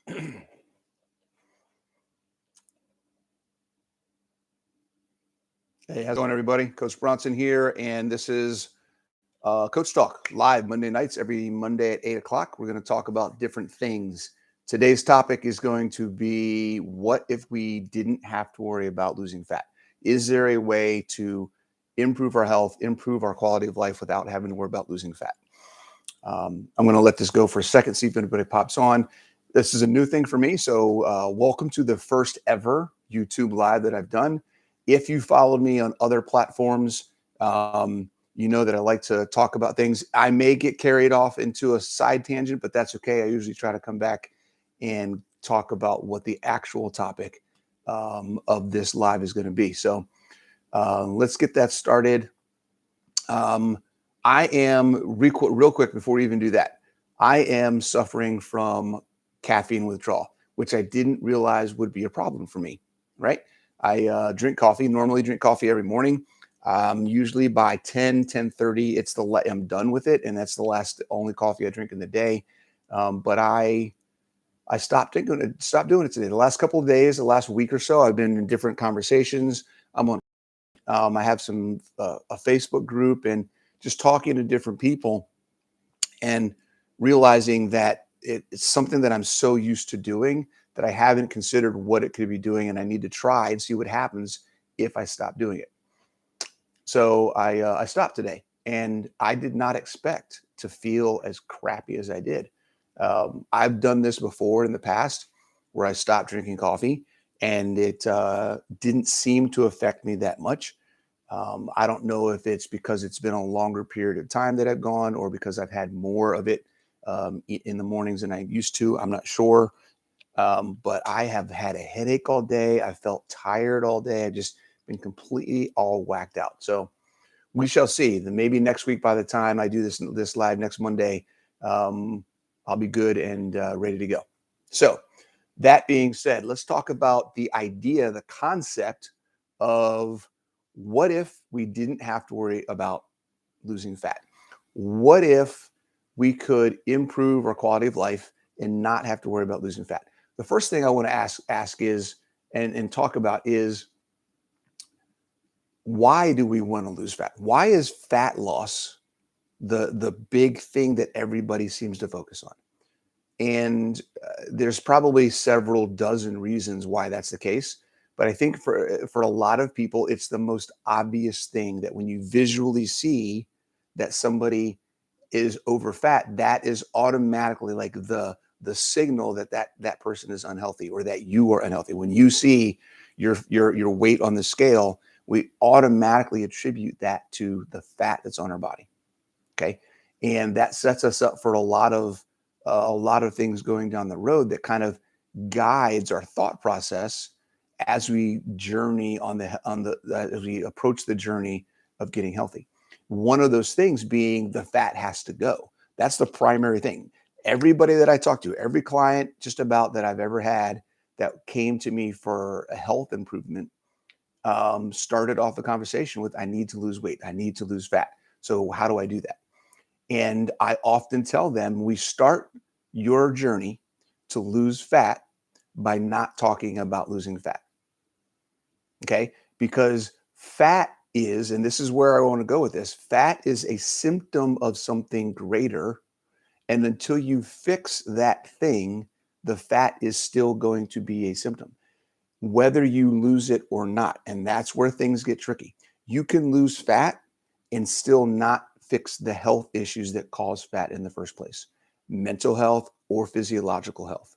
Hey, how's it going, everybody? Coach Bronson here, and this is Coach Talk live Monday nights, every Monday at 8 o'clock. We're going to talk about different things. Today's topic is going to be, what if we didn't have to worry about losing fat? Is there a way to improve our health, improve our quality of life without having to worry about losing fat? I'm going to let this go for a second, see if anybody pops on. This is a new thing for me, so welcome to the first ever YouTube Live that I've done. If you followed me on other platforms, you know that I like to talk about things. I may get carried off into a side tangent, but that's okay. I usually try to come back and talk about what the actual topic of this live is going to be. So let's get that started. I am, real quick before we even do that, I am suffering from caffeine withdrawal, which I didn't realize would be a problem for me, right? I drink coffee, normally drink coffee every morning. Usually by 10:30, I'm done with it. And that's the only coffee I drink in the day. But I stopped doing it today. The last couple of days, the last week or so, I've been in different conversations. I have a Facebook group and just talking to different people and realizing that it's something that I'm so used to doing that I haven't considered what it could be doing, and I need to try and see what happens if I stop doing it. So I stopped today, and I did not expect to feel as crappy as I did. I've done this before in the past where I stopped drinking coffee, and it didn't seem to affect me that much. I don't know if it's because it's been a longer period of time that I've gone, or because I've had more of it in the mornings than I used to. I'm not sure. But I have had a headache all day. I felt tired all day. I've just been completely all whacked out. So we shall see. Then maybe next week, by the time I do this live next Monday, I'll be good and ready to go. So that being said, let's talk about the idea, the concept of, what if we didn't have to worry about losing fat? What if we could improve our quality of life and not have to worry about losing fat? The first thing I want to ask is, and talk about is, why do we want to lose fat? Why is fat loss the big thing that everybody seems to focus on? And there's probably several dozen reasons why that's the case. But I think for a lot of people, it's the most obvious thing, that when you visually see that somebody is over fat, that is automatically like the signal that person is unhealthy, or that you are unhealthy. When you see your weight on the scale, we automatically attribute that to the fat that's on our body. Okay, and that sets us up for a lot of things going down the road that kind of guides our thought process as we journey as we approach the journey of getting healthy. One of those things being, the fat has to go. That's the primary thing. Everybody that I talk to, every client just about that I've ever had that came to me for a health improvement, started off the conversation with, I need to lose weight. I need to lose fat. So how do I do that? And I often tell them, we start your journey to lose fat by not talking about losing fat. Okay? Because fat is, and this is where I want to go with this, fat is a symptom of something greater. And until you fix that thing, the fat is still going to be a symptom, whether you lose it or not. And that's where things get tricky. You can lose fat and still not fix the health issues that cause fat in the first place, mental health or physiological health.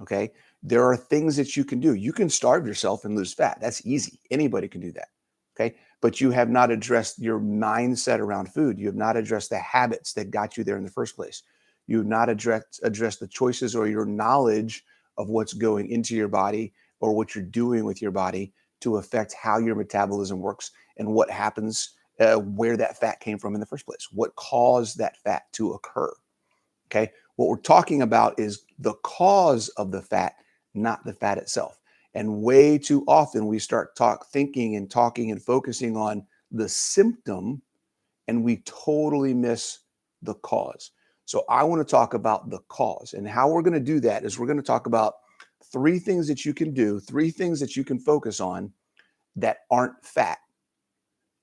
Okay. There are things that you can do. You can starve yourself and lose fat. That's easy. Anybody can do that. Okay. But you have not addressed your mindset around food. You have not addressed the habits that got you there in the first place. You have not addressed the choices or your knowledge of what's going into your body, or what you're doing with your body to affect how your metabolism works, and what happens, where that fat came from in the first place, what caused that fat to occur. Okay. What we're talking about is the cause of the fat, not the fat itself. And way too often we start thinking and talking and focusing on the symptom, and we totally miss the cause. So I want to talk about the cause. And how we're going to do that is we're going to talk about three things that you can do, three things that you can focus on that aren't fat,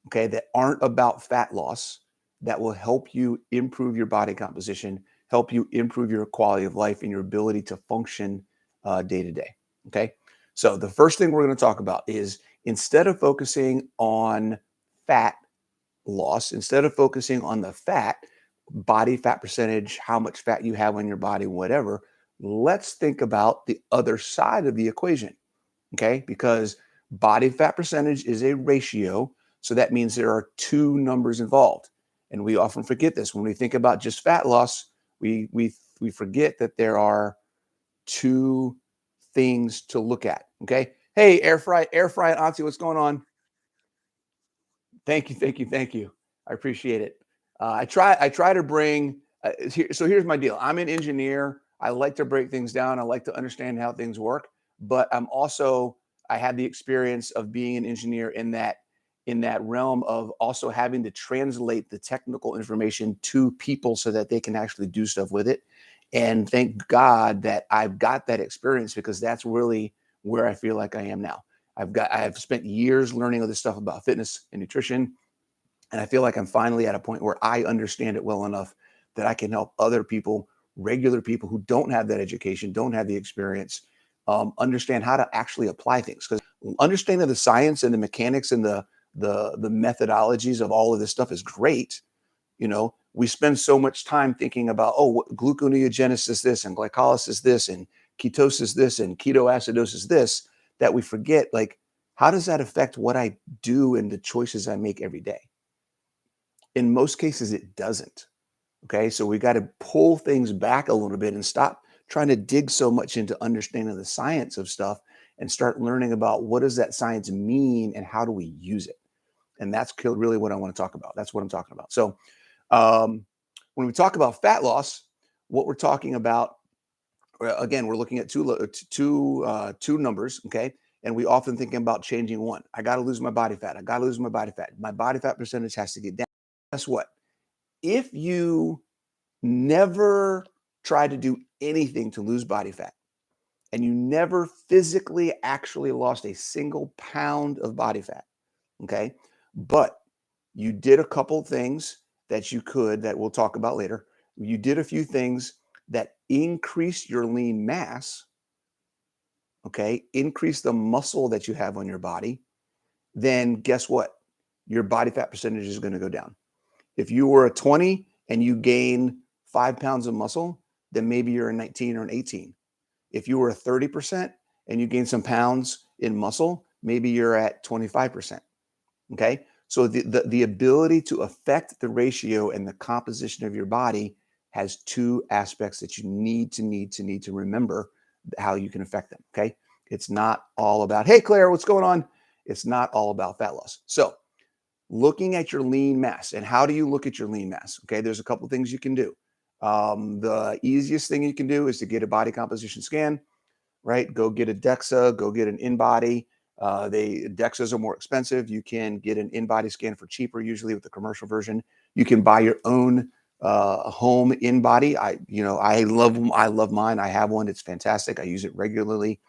okay, that aren't about fat loss, that will help you improve your body composition, help you improve your quality of life and your ability to function day to day. Okay. So the first thing we're going to talk about is instead of focusing on fat loss, instead of focusing on the fat, body fat percentage, how much fat you have on your body, whatever, let's think about the other side of the equation. Okay. Because body fat percentage is a ratio. So that means there are two numbers involved. And we often forget this. When we think about just fat loss, we forget that there are two things to look at. Okay. Hey, air fry auntie, what's going on? Thank you, thank you, thank you. I appreciate it. I try to bring. So here's my deal. I'm an engineer. I like to break things down. I like to understand how things work. But I had the experience of being an engineer in that realm of also having to translate the technical information to people so that they can actually do stuff with it. And thank God that I've got that experience because that's really where I feel like I am now. I have spent years learning all this stuff about fitness and nutrition, and I feel like I'm finally at a point where I understand it well enough that I can help other people, regular people who don't have that education, don't have the experience, understand how to actually apply things. Because understanding the science and the mechanics and the methodologies of all of this stuff is great. We spend so much time thinking about, gluconeogenesis this and glycolysis this and ketosis this and ketoacidosis this, that we forget, like, how does that affect what I do and the choices I make every day? In most cases, it doesn't. Okay. So we got to pull things back a little bit and stop trying to dig so much into understanding the science of stuff and start learning about what does that science mean and how do we use it? And that's really what I want to talk about. That's what I'm talking about. So um, when we talk about fat loss, what we're talking about, again, we're looking at two numbers, okay? And we often thinking about changing one. I got to lose my body fat. I got to lose my body fat. My body fat percentage has to get down. Guess what? If you never try to do anything to lose body fat, and you never physically actually lost a single pound of body fat, okay? But you did a couple things that we'll talk about later. You did a few things that increase your lean mass, okay? Increase the muscle that you have on your body, then guess what? Your body fat percentage is going to go down. If you were a 20 and you gain 5 pounds of muscle, then maybe you're a 19 or an 18. If you were a 30% and you gain some pounds in muscle, maybe you're at 25%. Okay. So the ability to affect the ratio and the composition of your body has two aspects that you need to remember how you can affect them. Okay. It's not all about, hey, Claire, what's going on? It's not all about fat loss. So looking at your lean mass, and how do you look at your lean mass? Okay. There's a couple things you can do. The easiest thing you can do is to get a body composition scan, right? Go get a DEXA, go get an InBody. DEXAs are more expensive. You can get an InBody scan for cheaper, usually with the commercial version. You can buy your own home InBody. I love them. I love mine. I have one. It's fantastic. I use it regularly.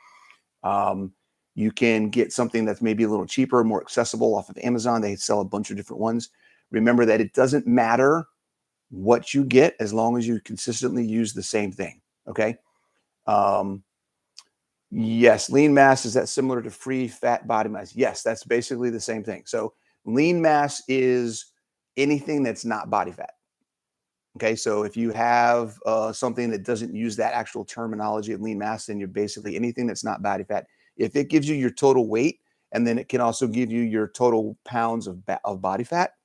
Um, you can get something that's maybe a little cheaper, more accessible off of Amazon. They sell a bunch of different ones. Remember that it doesn't matter what you get as long as you consistently use the same thing. Okay. Um, Yes, lean mass, is that similar to free fat body mass? Yes, that's basically the same thing. So lean mass is anything that's not body fat. Okay, so if you have something that doesn't use that actual terminology of lean mass, then you're basically anything that's not body fat. If it gives you your total weight, and then it can also give you your total pounds of body fat,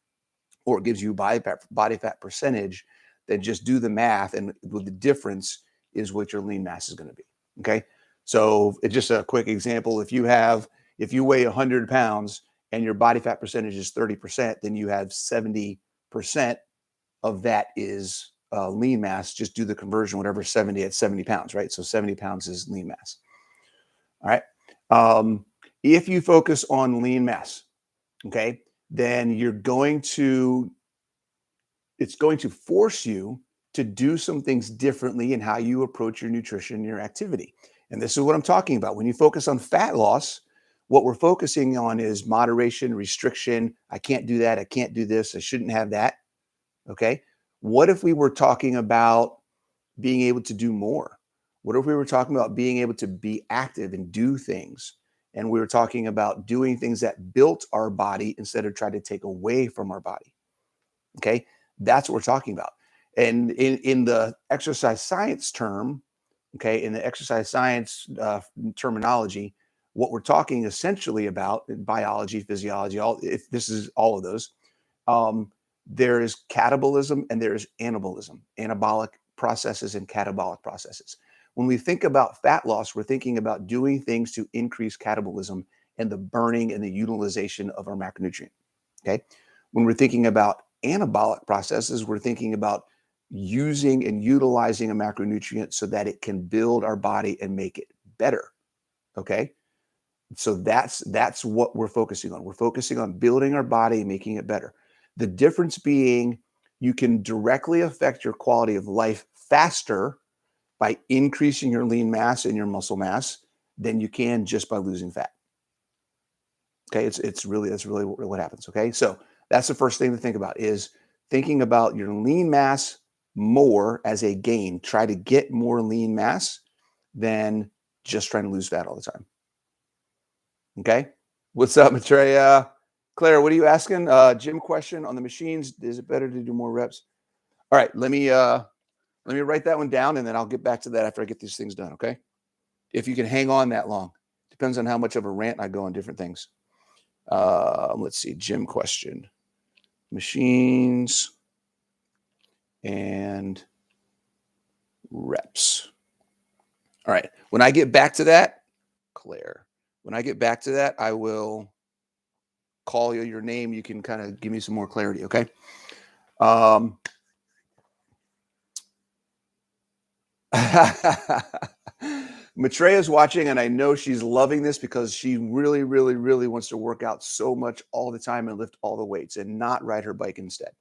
or it gives you body fat percentage, then just do the math, and the difference is what your lean mass is going to be. Okay, so it's just a quick example. If you weigh 100 pounds and your body fat percentage is 30%, then you have 70% of that is lean mass. Just do the conversion, whatever 70 at 70 pounds, right? So 70 pounds is lean mass. All right. If you focus on lean mass, okay, then it's going to force you to do some things differently in how you approach your nutrition and your activity. And this is what I'm talking about. When you focus on fat loss, what we're focusing on is moderation, restriction. I can't do that. I can't do this. I shouldn't have that. Okay. What if we were talking about being able to do more? What if we were talking about being able to be active and do things? And we were talking about doing things that built our body instead of trying to take away from our body. Okay. That's what we're talking about. And in the exercise science term, okay, in the exercise science terminology, what we're talking essentially about in biology, physiology, all if this is all of those, um, there is catabolism and there is anabolism, anabolic processes and catabolic processes. When we think about fat loss, we're thinking about doing things to increase catabolism and the burning and the utilization of our macronutrient. Okay. When we're thinking about anabolic processes, we're thinking about using and utilizing a macronutrient so that it can build our body and make it better. Okay. So that's what we're focusing on. We're focusing on building our body, making it better. The difference being you can directly affect your quality of life faster by increasing your lean mass and your muscle mass than you can just by losing fat. Okay, that's really what happens. Okay, so that's the first thing to think about is thinking about your lean mass more as a gain. Try to get more lean mass than just trying to lose fat all the time. Okay, what's up, Maitreya? Claire, what are you asking? Jim question on the machines. Is it better to do more reps? All right, let me write that one down and then I'll get back to that after I get these things done. Okay, if you can hang on that long, depends on how much of a rant I go on different things. Let's see, Jim question. Machines and reps. All right. When I get back to that, Claire, when I get back to that, I will call you your name. You can kind of give me some more clarity. Okay. Um, Maitreya's watching, and I know she's loving this because she really, really, really wants to work out so much all the time and lift all the weights and not ride her bike instead.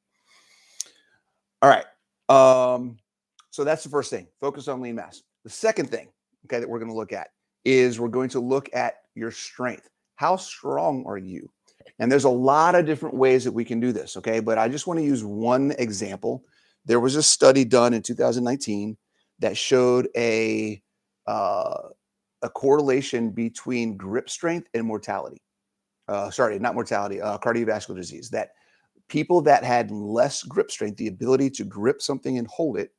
All right. So that's the first thing. Focus on lean mass. The second thing, okay, that we're going to look at is we're going to look at your strength. How strong are you? And there's a lot of different ways that we can do this, okay? But I just want to use one example. There was a study done in 2019 that showed a correlation between grip strength and mortality. Sorry, not mortality, cardiovascular disease. That people that had less grip strength, the ability to grip something and hold it,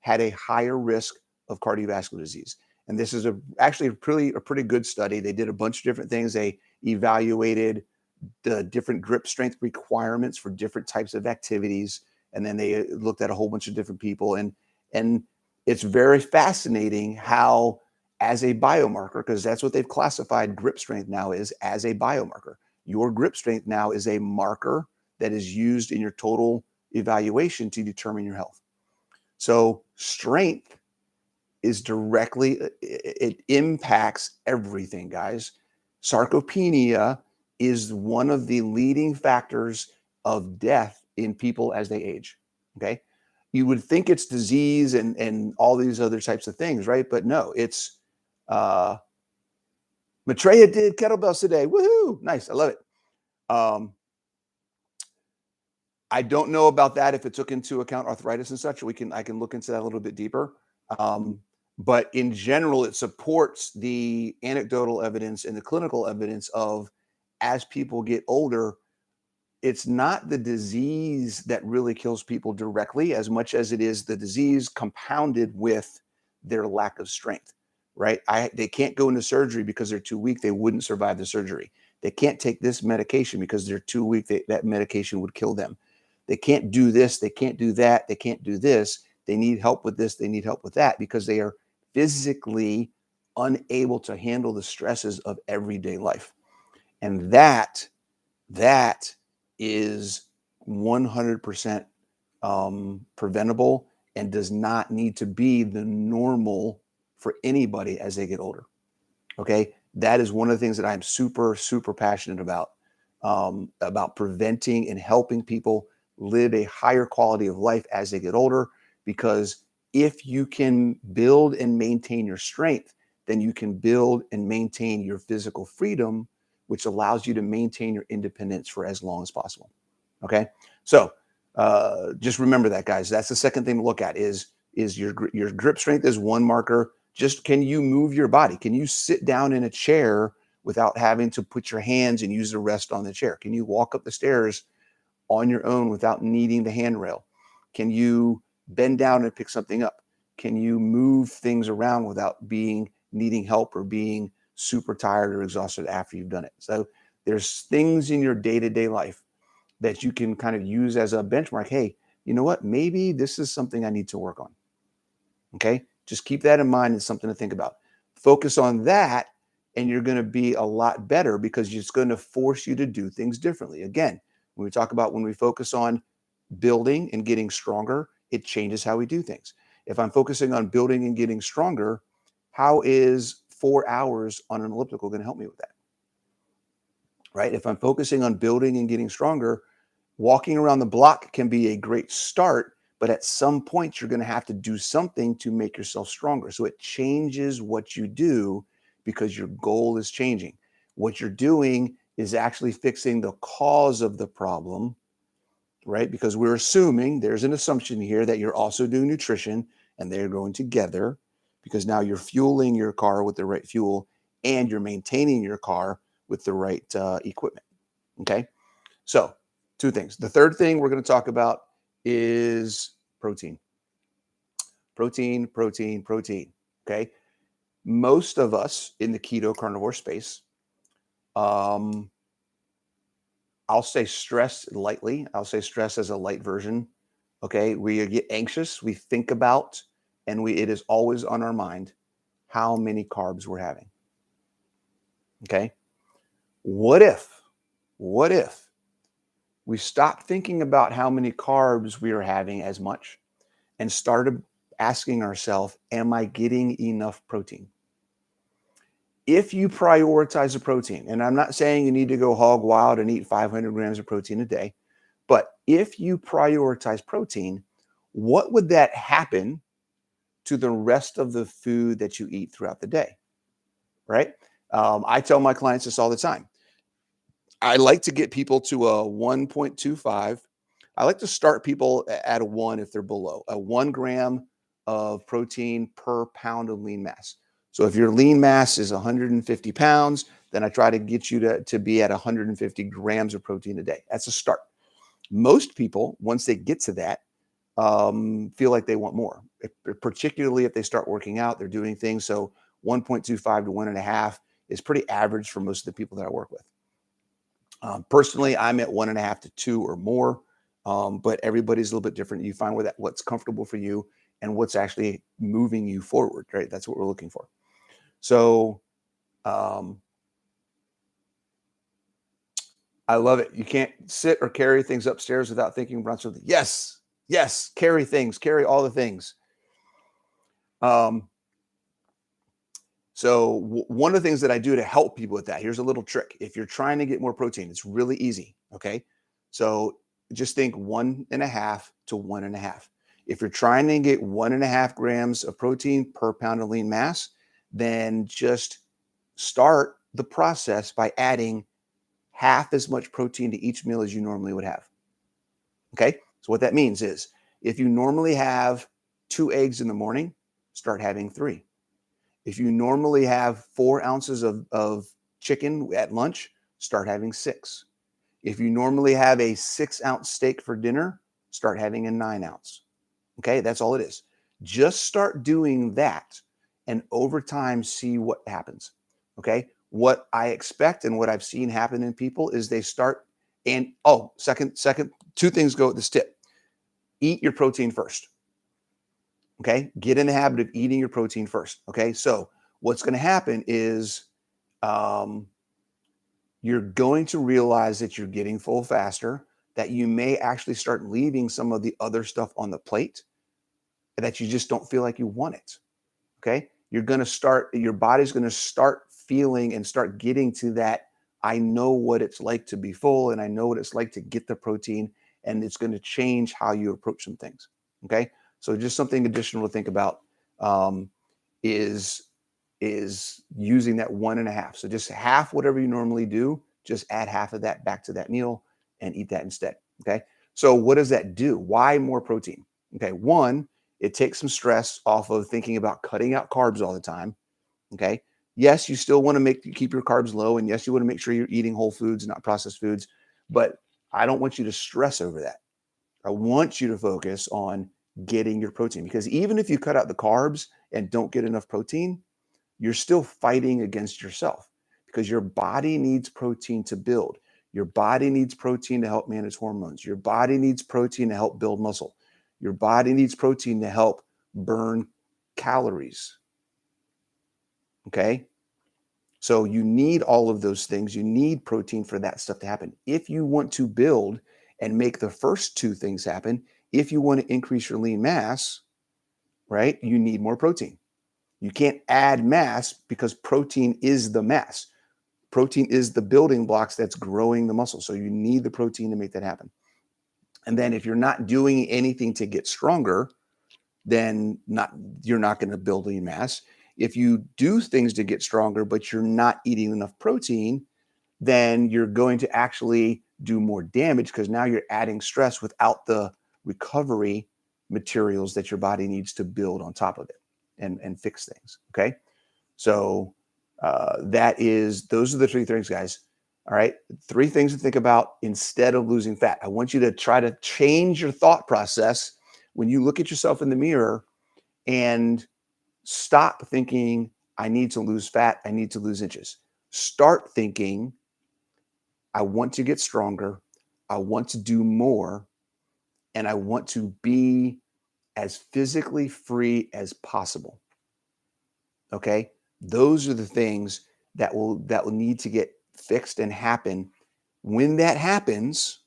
had a higher risk of cardiovascular disease. And this is actually a pretty good study. They did a bunch of different things. They evaluated the different grip strength requirements for different types of activities, and then they looked at a whole bunch of different people. And it's very fascinating how, as a biomarker, because that's what they've classified grip strength now is as a biomarker. Your grip strength now is a marker that is used in your total evaluation to determine your health. So strength is directly, it impacts everything, guys. Sarcopenia is one of the leading factors of death in people as they age. Okay. You would think it's disease and all these other types of things, right? But no, it's Maitreya did kettlebells today. Woohoo! Nice. I love it. I don't know about that if it took into account arthritis and such. I can look into that a little bit deeper. Um, but in general, it supports the anecdotal evidence and the clinical evidence of as people get older, it's not the disease that really kills people directly as much as it is the disease compounded with their lack of strength, right? They can't go into surgery because they're too weak. They wouldn't survive the surgery. They can't take this medication because they're too weak. That medication would kill them. They can't do this. They can't do that. They can't do this. They need help with this. They need help with that because they are physically unable to handle the stresses of everyday life. And that is 100% preventable and does not need to be the normal for anybody as they get older. Okay. That is one of the things that I'm super, super passionate about preventing and helping people live a higher quality of life as they get older. because if you can build and maintain your strength, then you can build and maintain your physical freedom, which allows you to maintain your independence for as long as possible. Okay, so just remember that, guys. That's the second thing to look at is your grip strength is one marker. Just can you move your body? Can you sit down in a chair without having to put your hands and use the rest on the chair? Can you walk up the stairs on your own without needing the handrail? Can you bend down and pick something up? Can you move things around without being needing help or being super tired or exhausted after you've done it? So there's things in your day-to-day life that you can kind of use as a benchmark. Hey, you know what? Maybe this is something I need to work on. Okay. Just keep that in mind. It's something to think about. Focus on that, and you're going to be a lot better because it's going to force you to do things differently. Again, when we talk about when we focus on building and getting stronger, it changes how we do things. If I'm focusing on building and getting stronger, how is 4 hours on an elliptical going to help me with that? Right? If I'm focusing on building and getting stronger, walking around the block can be a great start, but at some point you're going to have to do something to make yourself stronger. So it changes what you do because your goal is changing. What you're doing is actually fixing the cause of the problem, right? Because we're assuming there's an assumption here that you're also doing nutrition and they're going together because now you're fueling your car with the right fuel and you're maintaining your car with the right equipment. Okay. So, two things. The third thing we're going to talk about is protein. Protein, protein, protein. Okay. Most of us in the keto carnivore space, um, I'll say stress lightly. I'll say stress as a light version. Okay. We get anxious. We think about, and it is always on our mind how many carbs we're having. Okay. What if we stopped thinking about how many carbs we are having as much and started asking ourselves, am I getting enough protein? If you prioritize the protein, and I'm not saying you need to go hog wild and eat 500 grams of protein a day, but if you prioritize protein, what would that happen to the rest of the food that you eat throughout the day? Right? I tell my clients this all the time. I like to get people to a 1.25. I like to start people at a 1 if they're below, a 1 gram of protein per pound of lean mass. So if your lean mass is 150 pounds, then I try to get you to be at 150 grams of protein a day. That's a start. Most people, once they get to that, feel like they want more, particularly if they start working out, they're doing things. So 1.25 to 1.5 is pretty average for most of the people that I work with. Personally, I'm at 1.5 to 2 or more, but everybody's a little bit different. You find what's comfortable for you and what's actually moving you forward, right? That's what we're looking for. So um, I love it. You can't sit or carry things upstairs without thinking, Bronson, yes, yes, carry things, carry all the things. Um, so one of the things that I do to help people with that, here's a little trick. If you're trying to get more protein, it's really easy. Okay. So just think 1.5 to 1.5. If you're trying to get 1.5 grams of protein per pound of lean mass, then just start the process by adding half as much protein to each meal as you normally would have. Okay. So what that means is if you normally have 2 eggs in the morning, start having 3. If you normally have 4 ounces of chicken at lunch, start having 6. If you normally have a 6-ounce steak for dinner, start having a 9-ounce. Okay, that's all it is. Just start doing that and over time see what happens. Okay, what I expect and what I've seen happen in people is they start and second, two things go with this tip. Eat your protein first. Okay, get in the habit of eating your protein first. Okay, so what's going to happen is um, you're going to realize that you're getting full faster, that you may actually start leaving some of the other stuff on the plate that you just don't feel like you want it. Okay, your body's going to start feeling and start getting to that. I know what it's like to be full and I know what it's like to get the protein, and it's going to change how you approach some things. Okay, So just something additional to think about um, is using that 1.5. So just half whatever you normally do, just add half of that back to that meal and eat that instead. Okay. So what does that do? Why more protein? Okay. One, it takes some stress off of thinking about cutting out carbs all the time. Okay. Yes, you still want to keep your carbs low. And yes, you want to make sure you're eating whole foods, not processed foods. But I don't want you to stress over that. I want you to focus on getting your protein, because even if you cut out the carbs and don't get enough protein, you're still fighting against yourself, because your body needs protein to build. Your body needs protein to help manage hormones. Your body needs protein to help build muscle. Your body needs protein to help burn calories. Okay. So you need all of those things. You need protein for that stuff to happen. If you want to build and make the first two things happen, if you want to increase your lean mass, right, you need more protein. You can't add mass because protein is the mass. Protein is the building blocks that's growing the muscle. So you need the protein to make that happen. And then if you're not doing anything to get stronger, then you're not going to build lean mass. If you do things to get stronger, but you're not eating enough protein, then you're going to actually do more damage, because now you're adding stress without the recovery materials that your body needs to build on top of it and fix things. Okay. So those are the three things, guys. All right. Three things to think about instead of losing fat. I want you to try to change your thought process when you look at yourself in the mirror, and stop thinking, I need to lose fat, I need to lose inches. Start thinking, I want to get stronger, I want to do more, and I want to be as physically free as possible. Okay? Those are the things that will need to get fixed and happen. When that happens,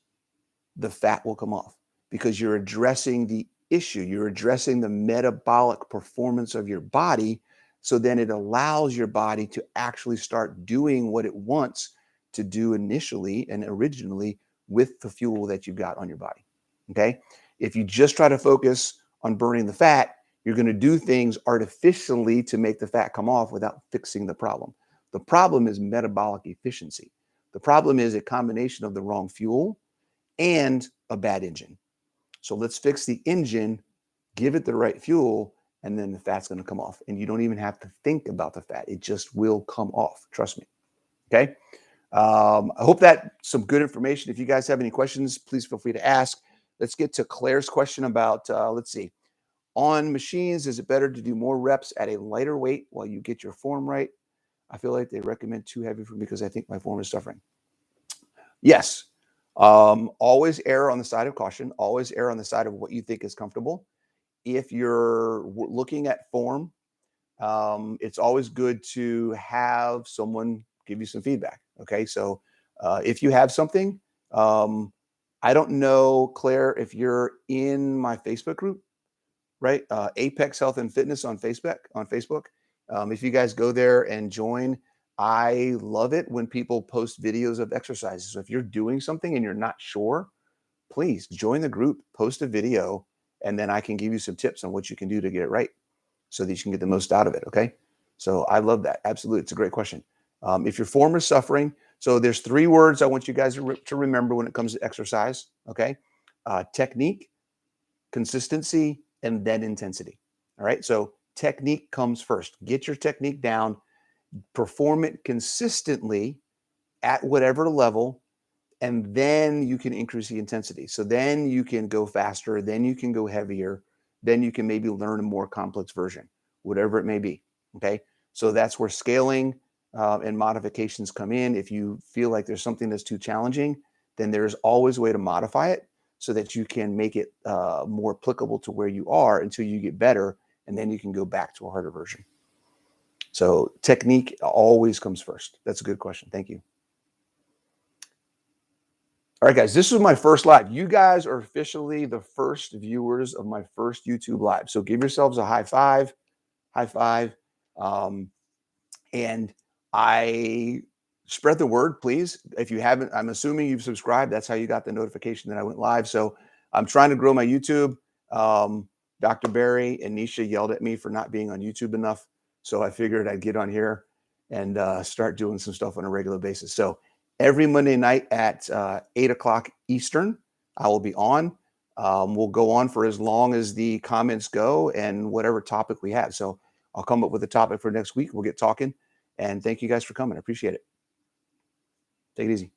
the fat will come off, because you're addressing the issue. You're addressing the metabolic performance of your body. So then it allows your body to actually start doing what it wants to do initially and originally with the fuel that you've got on your body. Okay. If you just try to focus on burning the fat, you're going to do things artificially to make the fat come off without fixing the problem. The problem is metabolic efficiency. The problem is a combination of the wrong fuel and a bad engine. So let's fix the engine, give it the right fuel, and then the fat's going to come off. And you don't even have to think about the fat. It just will come off. Trust me. Okay. I hope that some good information. If you guys have any questions, please feel free to ask. Let's get to Claire's question about, let's see, on machines, is it better to do more reps at a lighter weight while you get your form right? I feel like they recommend too heavy for me because I think my form is suffering. Yes. Always err on the side of caution. Always err on the side of what you think is comfortable. If you're looking at form, it's always good to have someone give you some feedback. Okay. So if you have something, I don't know, Claire, if you're in my Facebook group, right? Apex Health and Fitness on Facebook. If you guys go there and join, I love it when people post videos of exercises. So if you're doing something and you're not sure, please join the group, post a video, and then I can give you some tips on what you can do to get it right so that you can get the most out of it. Okay. So I love that. Absolutely. It's a great question. If your form is suffering, so there's 3 words I want you guys to remember when it comes to exercise. Okay. Technique, consistency, and then intensity. All right. So technique comes first. Get your technique down, perform it consistently at whatever level, and then you can increase the intensity. So then you can go faster, then you can go heavier, then you can maybe learn a more complex version, whatever it may be. Okay. So that's where scaling and modifications come in. If you feel like there's something that's too challenging, then there's always a way to modify it so that you can make it more applicable to where you are until you get better. And then you can go back to a harder version. So technique always comes first. That's a good question. Thank you. All right, guys, this is my first live. You guys are officially the first viewers of my first YouTube live. So give yourselves a high five, high five. And I spread the word, please. If you haven't, I'm assuming you've subscribed. That's how you got the notification that I went live. So I'm trying to grow my YouTube. Dr. Barry and Nisha yelled at me for not being on YouTube enough. So I figured I'd get on here and start doing some stuff on a regular basis. So every Monday night at 8 o'clock Eastern, I will be on. We'll go on for as long as the comments go and whatever topic we have. So I'll come up with a topic for next week. We'll get talking. And thank you guys for coming. I appreciate it. Take it easy.